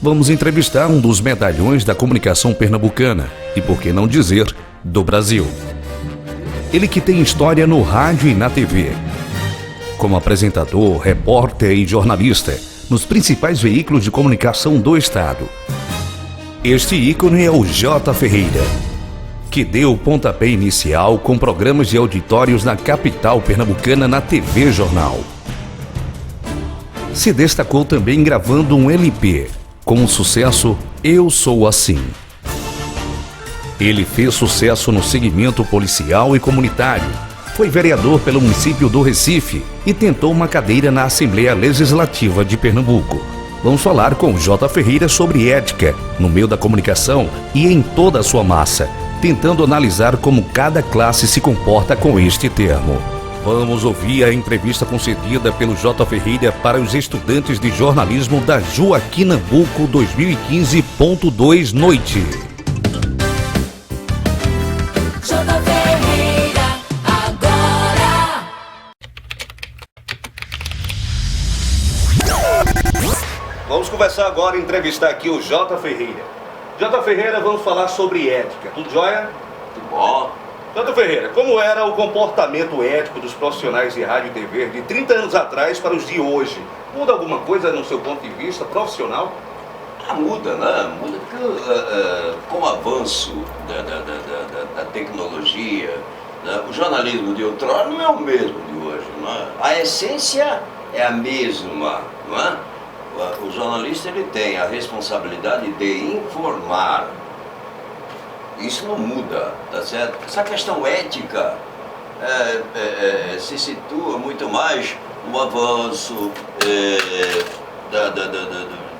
vamos entrevistar um dos medalhões da comunicação pernambucana e, por que não dizer, do Brasil. Ele que tem história no rádio e na TV. Como apresentador, repórter e jornalista nos principais veículos de comunicação do estado. Este ícone é o J. Ferreira, que deu o pontapé inicial com programas de auditórios na capital pernambucana na TV Jornal. Se destacou também gravando um LP, com o sucesso Eu Sou Assim. Ele fez sucesso no segmento policial e comunitário, foi vereador pelo município do Recife e tentou uma cadeira na Assembleia Legislativa de Pernambuco. Vamos falar com o J. Ferreira sobre ética no meio da comunicação e em toda a sua massa, tentando analisar como cada classe se comporta com este termo. Vamos ouvir a entrevista concedida pelo J. Ferreira para os estudantes de jornalismo da Joaquim Nabuco 2015.2 noite. J. Ferreira, agora! Vamos conversar agora e entrevistar aqui o J. Ferreira. J. Ferreira, vamos falar sobre ética. Tudo jóia? Tudo bom? J. Ferreira, como era o comportamento ético dos profissionais de rádio e TV de 30 anos atrás para os de hoje? Muda alguma coisa no seu ponto de vista profissional? Muda, né? Muda porque com o avanço da tecnologia, né? O jornalismo de outrora não é o mesmo de hoje, não é? A essência é a mesma, não é? O jornalista ele tem a responsabilidade de informar. Isso não muda, tá certo? Essa questão ética se situa muito mais no avanço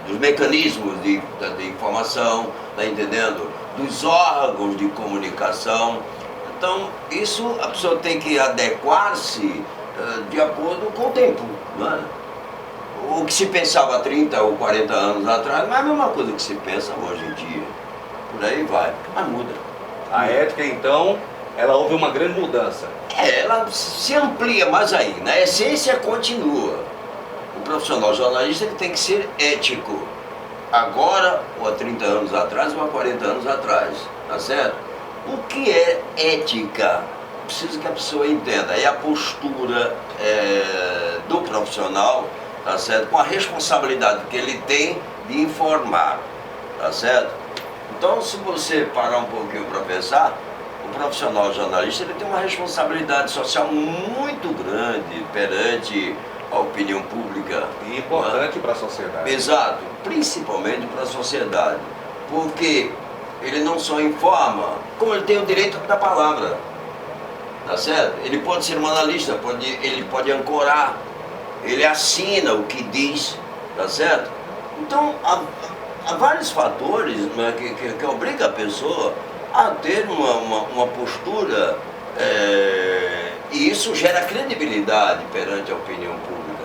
dos mecanismos de informação, tá entendendo? Dos órgãos de comunicação. Então, isso a pessoa tem que adequar-se de acordo com o tempo, não é? O que se pensava há 30 ou 40 anos atrás não é a mesma coisa que se pensa hoje em dia. Por aí vai, mas muda. A ética, então, ela houve uma grande mudança. Ela se amplia mais ainda. A essência continua. O profissional jornalista ele tem que ser ético. Agora, ou há 30 anos atrás, ou há 40 anos atrás. Tá certo? O que é ética? Preciso que a pessoa entenda. É a postura do profissional, tá certo? Com a responsabilidade que ele tem de informar. Tá certo? Então, se você parar um pouquinho para pensar, o profissional jornalista ele tem uma responsabilidade social muito grande perante a opinião pública. E importante para a sociedade. Exato, principalmente para a sociedade. Porque ele não só informa, como ele tem o direito da palavra. Tá certo? Ele pode ser um analista, ele pode ancorar, ele assina o que diz, tá certo? Então, há vários fatores, né, que obrigam a pessoa a ter uma postura e isso gera credibilidade perante a opinião pública.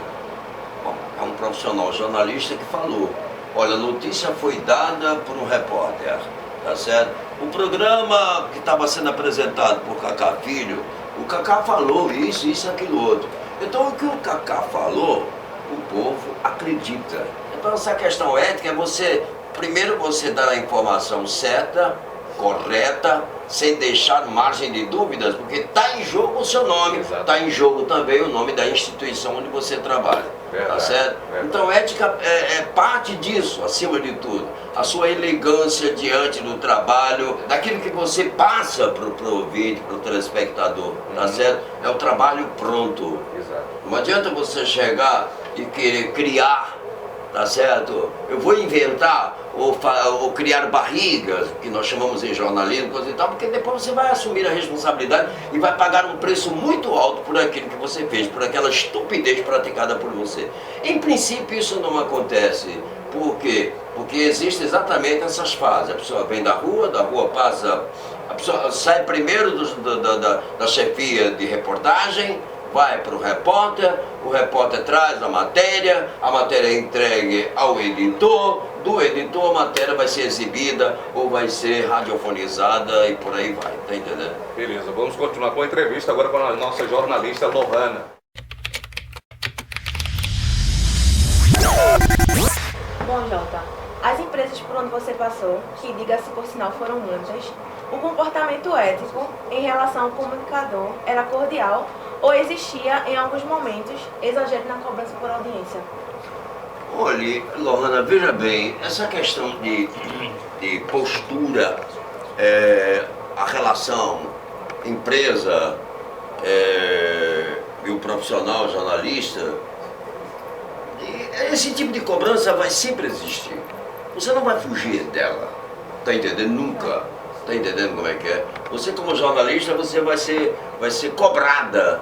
Bom, é um profissional jornalista que falou, olha, a notícia foi dada por um repórter, tá certo? O programa que estava sendo apresentado por Cacá Filho, o Cacá falou isso, aquilo outro. Então o que o Cacá falou, o povo acredita. Então essa questão ética é primeiro você dar a informação certa, correta, sem deixar margem de dúvidas, porque está em jogo o seu nome, está em jogo também o nome da instituição onde você trabalha. Verdade, tá certo? Verdade. Então ética é parte disso, acima de tudo. A sua elegância diante do trabalho, daquilo que você passa para o ouvinte, para o telespectador, tá certo? É o trabalho pronto. Exato. Não adianta você chegar e querer criar, tá certo? Eu vou inventar ou criar barrigas, que nós chamamos em jornalismo, coisa e tal, porque depois você vai assumir a responsabilidade e vai pagar um preço muito alto por aquilo que você fez, por aquela estupidez praticada por você. Em princípio isso não acontece. Por quê? Porque existem exatamente essas fases. A pessoa vem da rua passa, a pessoa sai primeiro da chefia de reportagem, vai para o repórter traz a matéria é entregue ao editor, do editor a matéria vai ser exibida ou vai ser radiofonizada e por aí vai, tá entendendo? Beleza, vamos continuar com a entrevista agora com a nossa jornalista Lohana. Bom, Jota, as empresas por onde você passou, que diga-se por sinal foram muitas, o comportamento ético em relação ao comunicador era cordial ou existia, em alguns momentos, exagero na cobrança por audiência? Olha, Lohana, veja bem, essa questão de postura, a relação empresa e o profissional jornalista, esse tipo de cobrança vai sempre existir. Você não vai fugir dela, tá entendendo? Nunca. Tá entendendo como é que é? Você como jornalista, você vai ser cobrada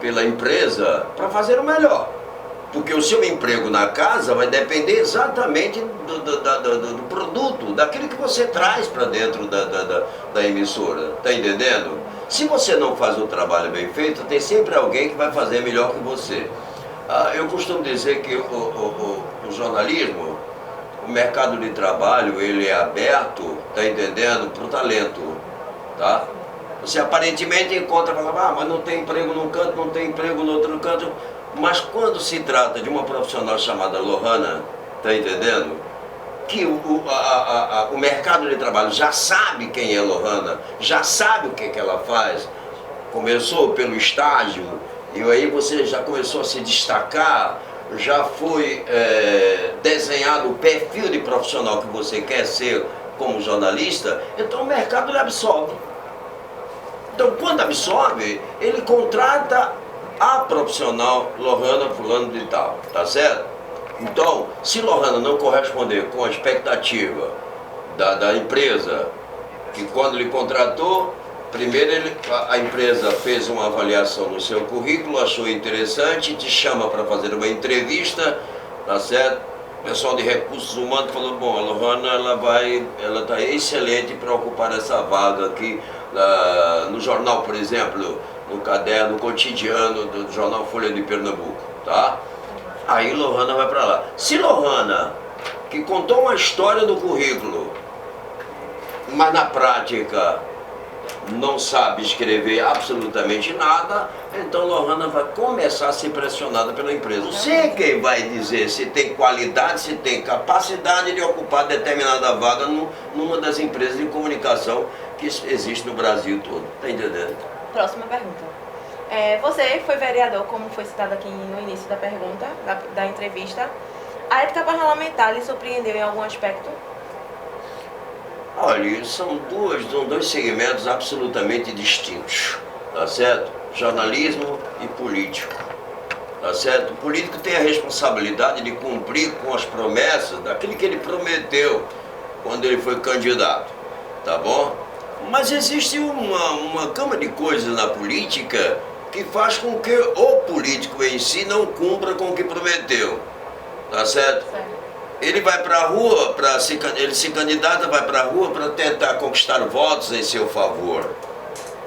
pela empresa para fazer o melhor. Porque o seu emprego na casa vai depender exatamente do produto, daquilo que você traz para dentro da emissora. Tá entendendo? Se você não faz o trabalho bem feito, tem sempre alguém que vai fazer melhor que você. Eu costumo dizer que o jornalismo, o mercado de trabalho, ele é aberto, tá entendendo, para o talento, tá? Você aparentemente encontra, fala, mas não tem emprego num canto, não tem emprego no outro canto. Mas quando se trata de uma profissional chamada Lohana, tá entendendo? Que o mercado de trabalho já sabe quem é Lohana, já sabe o que ela faz. Começou pelo estágio, e aí você já começou a se destacar, já foi desenhado o perfil de profissional que você quer ser como jornalista, então o mercado lhe absorve. Então quando absorve, ele contrata a profissional Lohana fulano de tal, tá certo? Então, se Lohana não corresponder com a expectativa da empresa, que quando lhe contratou, primeiro a empresa fez uma avaliação no seu currículo, achou interessante, te chama para fazer uma entrevista, tá certo? O pessoal de recursos humanos falou, bom, a Lohana ela está excelente para ocupar essa vaga aqui no jornal, por exemplo, no caderno cotidiano do jornal Folha de Pernambuco, tá? Aí Lohana vai para lá. Se Lohana, que contou uma história do currículo, mas na prática não sabe escrever absolutamente nada, então Lohana vai começar a ser pressionada pela empresa. Você é quem vai dizer se tem qualidade, se tem capacidade de ocupar determinada vaga numa das empresas de comunicação que existe no Brasil todo. Tá entendendo? Próxima pergunta. Você foi vereador, como foi citado aqui no início da pergunta, da entrevista. A ética parlamentar lhe surpreendeu em algum aspecto? Olha, são dois segmentos absolutamente distintos, tá certo? Jornalismo e político, tá certo? O político tem a responsabilidade de cumprir com as promessas daquilo que ele prometeu quando ele foi candidato, tá bom? Mas existe uma gama de coisas na política que faz com que o político em si não cumpra com o que prometeu, tá certo? Ele vai para a rua, ele se candidata, vai para a rua para tentar conquistar votos em seu favor.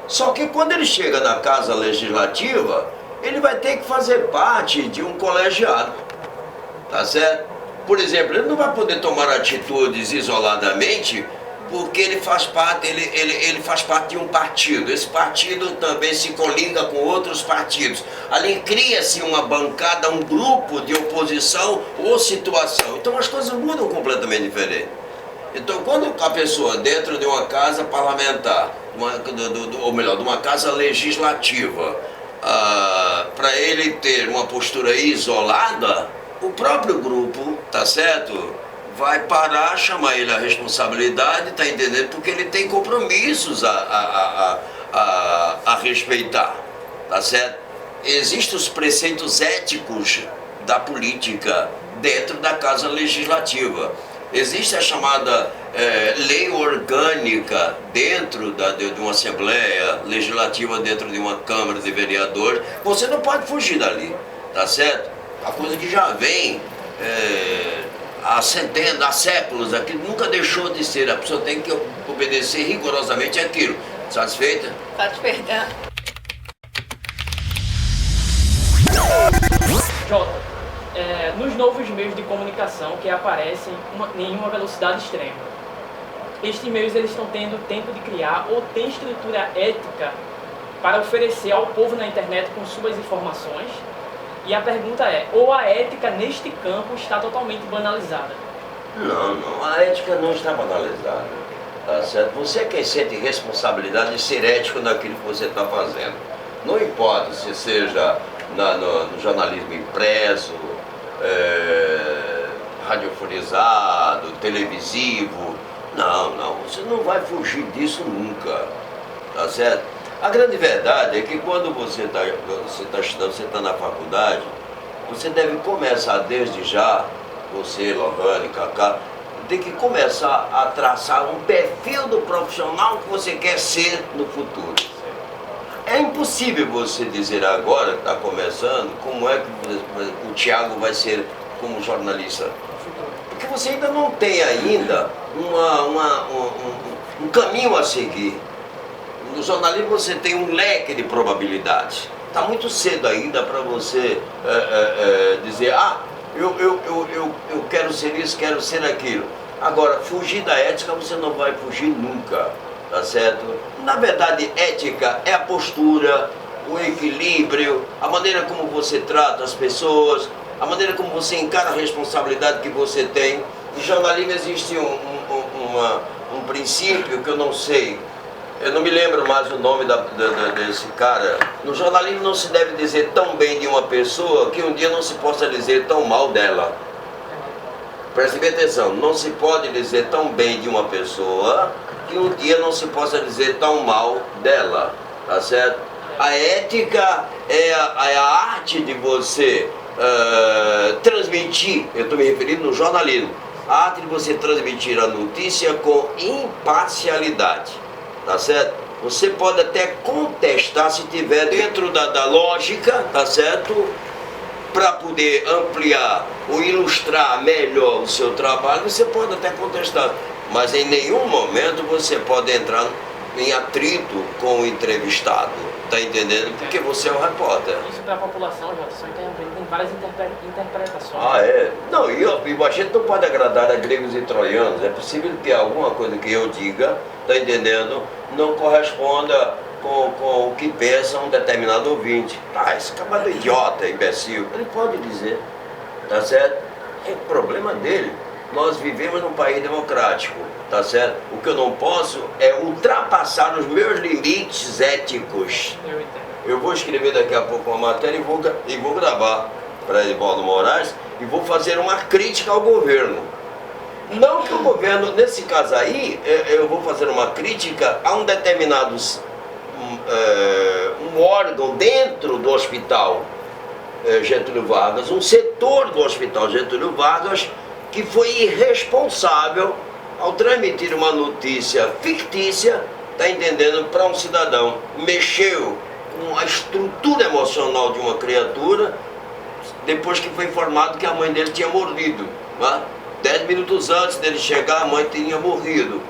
Só que quando ele chega na Casa Legislativa, ele vai ter que fazer parte de um colegiado, tá certo? Por exemplo, ele não vai poder tomar atitudes isoladamente, porque ele faz parte de um partido. Esse partido também se coliga com outros partidos. Ali cria-se uma bancada, um grupo de oposição ou situação. Então as coisas mudam completamente diferente. Então quando a pessoa dentro de uma casa parlamentar, ou melhor, de uma casa legislativa, para ele ter uma postura isolada, o próprio grupo, tá certo? Vai parar, chamar ele à responsabilidade, tá entendendo? Porque ele tem compromissos a respeitar, tá certo? Existem os preceitos éticos da política dentro da Casa Legislativa. Existe a chamada lei orgânica dentro de uma Assembleia Legislativa, dentro de uma Câmara de Vereadores. Você não pode fugir dali, tá certo? A coisa que já vem há centenas, há séculos, aquilo nunca deixou de ser. A pessoa tem que obedecer rigorosamente aquilo. Satisfeita? Satisfeita. Jota, nos novos meios de comunicação que aparecem em uma velocidade extrema, estes meios eles estão tendo tempo de criar ou tem estrutura ética para oferecer ao povo na internet com suas informações? E a pergunta é, ou a ética neste campo está totalmente banalizada? Não, a ética não está banalizada, tá certo? Você é quem sente responsabilidade de ser ético naquilo que você está fazendo. Não importa se seja no jornalismo impresso, radiofonizado, televisivo. Não, você não vai fugir disso nunca, tá certo? A grande verdade é que quando você está estudando, você está na faculdade, você deve começar desde já, você, Lohane, Cacá, tem que começar a traçar um perfil do profissional que você quer ser no futuro. É impossível você dizer agora, que está começando, como é que o Thiago vai ser como jornalista. Porque você ainda não tem ainda um caminho a seguir. No jornalismo você tem um leque de probabilidades. Está muito cedo ainda para você dizer, eu quero ser isso, quero ser aquilo. Agora, fugir da ética você não vai fugir nunca, tá certo? Na verdade, ética é a postura, o equilíbrio, a maneira como você trata as pessoas, a maneira como você encara a responsabilidade que você tem. Em jornalismo existe um princípio que eu não sei, eu não me lembro mais o nome desse cara. No jornalismo não se deve dizer tão bem de uma pessoa que um dia não se possa dizer tão mal dela. Preste bem atenção, não se pode dizer tão bem de uma pessoa que um dia não se possa dizer tão mal dela, tá certo? A ética é a arte de você transmitir, eu estou me referindo no jornalismo, a arte de você transmitir a notícia com imparcialidade, tá certo? Você pode até contestar se estiver dentro da lógica, tá certo? Para poder ampliar ou ilustrar melhor o seu trabalho, você pode até contestar, mas em nenhum momento você pode entrar em atrito com o entrevistado, tá entendendo? Porque você é um repórter. Isso para a população, Jota, tem várias interpretações. Não, e a gente não pode agradar a gregos e troianos. É possível que alguma coisa que eu diga, tá entendendo, não corresponda com o que pensa um determinado ouvinte. Esse cabelo idiota, imbecil. Ele pode dizer, tá certo? É problema dele. Nós vivemos num país democrático, tá certo? O que eu não posso é ultrapassar os meus limites éticos. Eu entendo. Eu vou escrever daqui a pouco uma matéria e vou gravar para Edivaldo Moraes e vou fazer uma crítica ao governo. Não que o governo, nesse caso aí, eu vou fazer uma crítica a um determinado um órgão dentro do hospital Getúlio Vargas, um setor do hospital Getúlio Vargas que foi irresponsável ao transmitir uma notícia fictícia, tá entendendo, para um cidadão. Mexeu com a estrutura emocional de uma criatura depois que foi informado que a mãe dele tinha morrido, né? 10 minutos antes dele chegar, a mãe tinha morrido.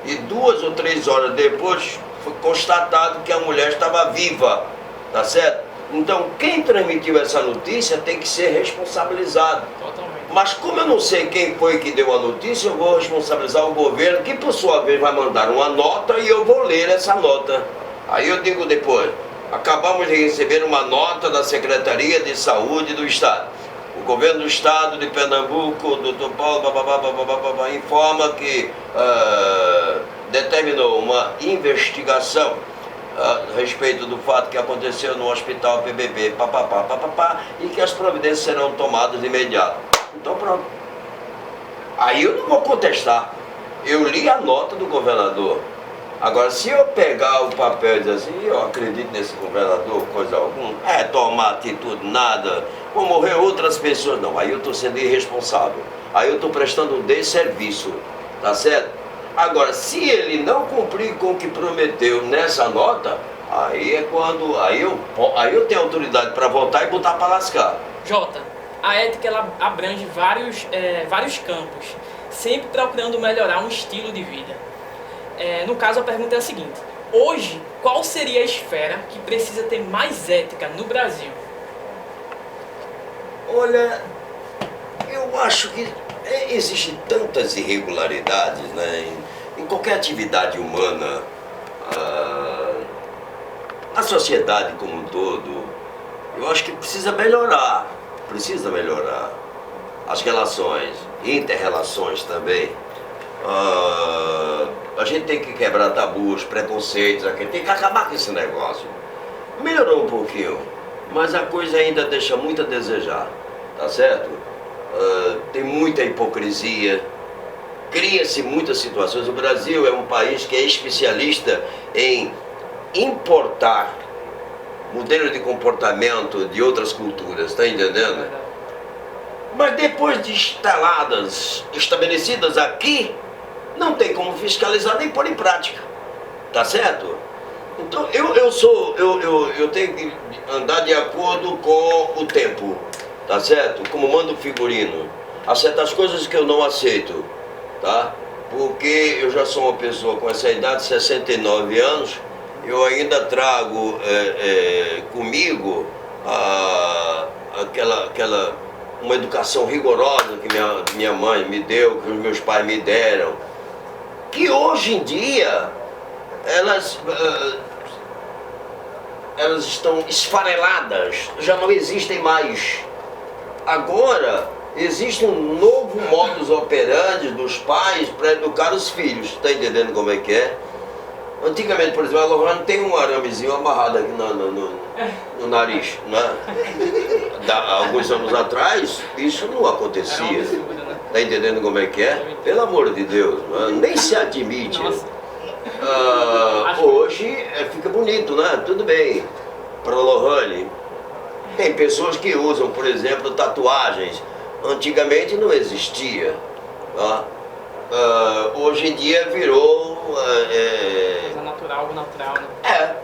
E 2 ou 3 horas depois foi constatado que a mulher estava viva, tá certo? Então, quem transmitiu essa notícia tem que ser responsabilizado. Totalmente. Mas como eu não sei quem foi que deu a notícia, eu vou responsabilizar o governo, que por sua vez vai mandar uma nota e eu vou ler essa nota. Aí eu digo depois, acabamos de receber uma nota da Secretaria de Saúde do Estado. O governo do Estado de Pernambuco, o Dr. Paulo, informa que determinou uma investigação a respeito do fato que aconteceu no hospital PBB, e que as providências serão tomadas de imediato. Então pronto. Aí eu não vou contestar. Eu li a nota do governador. Agora, se eu pegar o papel e dizer assim, eu acredito nesse governador, coisa alguma, tomar atitude, nada, vão morrer outras pessoas, não, aí eu estou sendo irresponsável. Aí eu estou prestando um desserviço, tá certo? Agora, se ele não cumprir com o que prometeu nessa nota, aí é quando, aí eu tenho autoridade para voltar e botar para lascar. Jota, a ética ela abrange vários campos, sempre procurando melhorar um estilo de vida. No caso, a pergunta é a seguinte: hoje, qual seria a esfera que precisa ter mais ética no Brasil? Olha, eu acho que existem tantas irregularidades, né, em qualquer atividade humana, na sociedade como um todo. Eu acho que precisa melhorar as relações. inter-relações também, a gente tem que quebrar tabus, preconceitos, tem que acabar com esse negócio. Melhorou um pouquinho, mas a coisa ainda deixa muito a desejar, tá certo? Tem muita hipocrisia, cria-se muitas situações. O Brasil é um país que é especialista em importar modelo de comportamento de outras culturas, tá entendendo? Mas depois de estabelecidas aqui, não tem como fiscalizar nem pôr em prática, tá certo? Então eu tenho que andar de acordo com o tempo, tá certo? Como manda o figurino. Há certas coisas que eu não aceito, tá? Porque eu já sou uma pessoa com essa idade, 69 anos, eu ainda trago comigo uma educação rigorosa que minha mãe me deu, que os meus pais me deram, que hoje em dia elas estão esfareladas, já não existem mais. Agora existe um novo modus operandi dos pais para educar os filhos, tá entendendo como é que é? Antigamente, por exemplo, a Lohane tem um aramezinho amarrado aqui no nariz, né? Alguns anos atrás, isso não acontecia. Tá entendendo como é que é? Pelo amor de Deus, né? Nem se admite. Hoje fica bonito, né? Tudo bem. Para a Lohane, tem pessoas que usam, por exemplo, tatuagens. Antigamente não existia. Tá? Hoje em dia virou algo natural, né?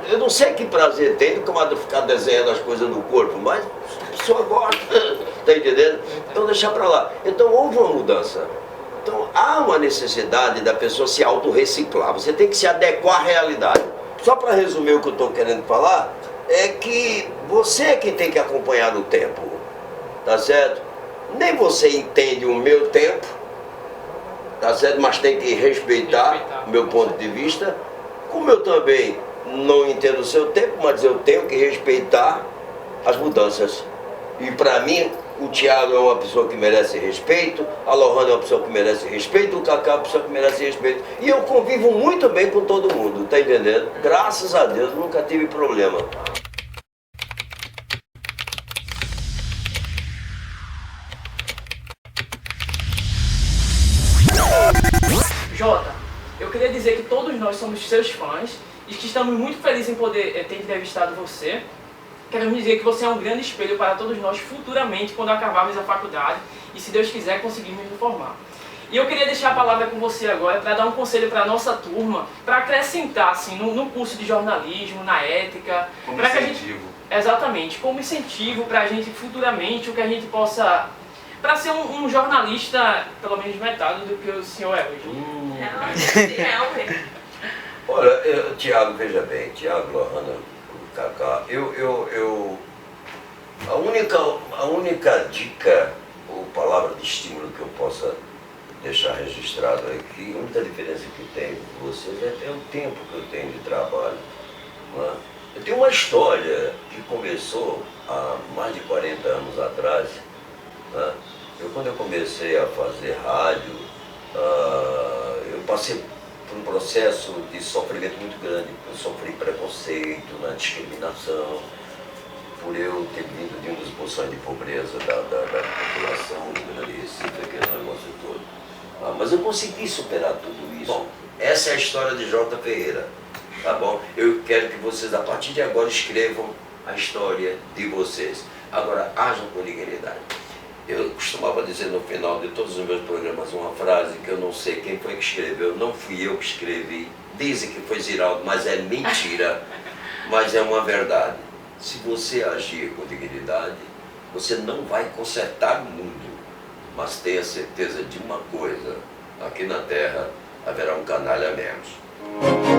Eu não sei que prazer tem de ficar desenhando as coisas no corpo, mas a pessoa gosta, tá entendendo? Então deixa pra lá. Então houve uma mudança. Então há uma necessidade da pessoa se autorreciclar. Você tem que se adequar à realidade. Só para resumir o que eu estou querendo falar, é que você é quem tem que acompanhar o tempo, tá certo? Nem você entende o meu tempo, tá certo? Mas tem que respeitar o meu ponto de vista, como eu também não entendo o seu tempo, mas eu tenho que respeitar as mudanças. E para mim, o Thiago é uma pessoa que merece respeito, a Lohane é uma pessoa que merece respeito, o Cacá é uma pessoa que merece respeito. E eu convivo muito bem com todo mundo, tá entendendo? Graças a Deus, nunca tive problema. Jota, eu queria dizer que todos nós somos seus fãs e que estamos muito felizes em poder ter entrevistado você. Queremos dizer que você é um grande espelho para todos nós futuramente, quando acabarmos a faculdade e, se Deus quiser, conseguirmos nos formar. E eu queria deixar a palavra com você agora para dar um conselho para a nossa turma, para acrescentar assim, no curso de jornalismo, na ética. Como incentivo. Exatamente, como incentivo para a gente futuramente, o que a gente possa... Para ser um jornalista, pelo menos metade do que o senhor é hoje. Olha, Thiago, veja bem, Thiago, Lohane, Cacá, a única dica ou palavra de estímulo que eu possa deixar registrado aqui, a única diferença que tem com vocês é o tempo que eu tenho de trabalho. Né? Eu tenho uma história que começou há mais de 40 anos atrás. Né? Quando eu comecei a fazer rádio, eu passei por um processo de sofrimento muito grande. Eu sofri preconceito, discriminação, por eu ter vindo de um dos bolsões de pobreza da população do Grande Recife, aquele negócio todo. Mas eu consegui superar tudo isso. Bom, essa é a história de Jota Ferreira, tá bom? Eu quero que vocês, a partir de agora, escrevam a história de vocês. Agora, hajam com dignidade. Eu costumava dizer no final de todos os meus programas uma frase que eu não sei quem foi que escreveu, não fui eu que escrevi. Dizem que foi Ziraldo, mas é mentira, mas é uma verdade. Se você agir com dignidade, você não vai consertar o mundo, mas tenha certeza de uma coisa, aqui na Terra haverá um canalha menos.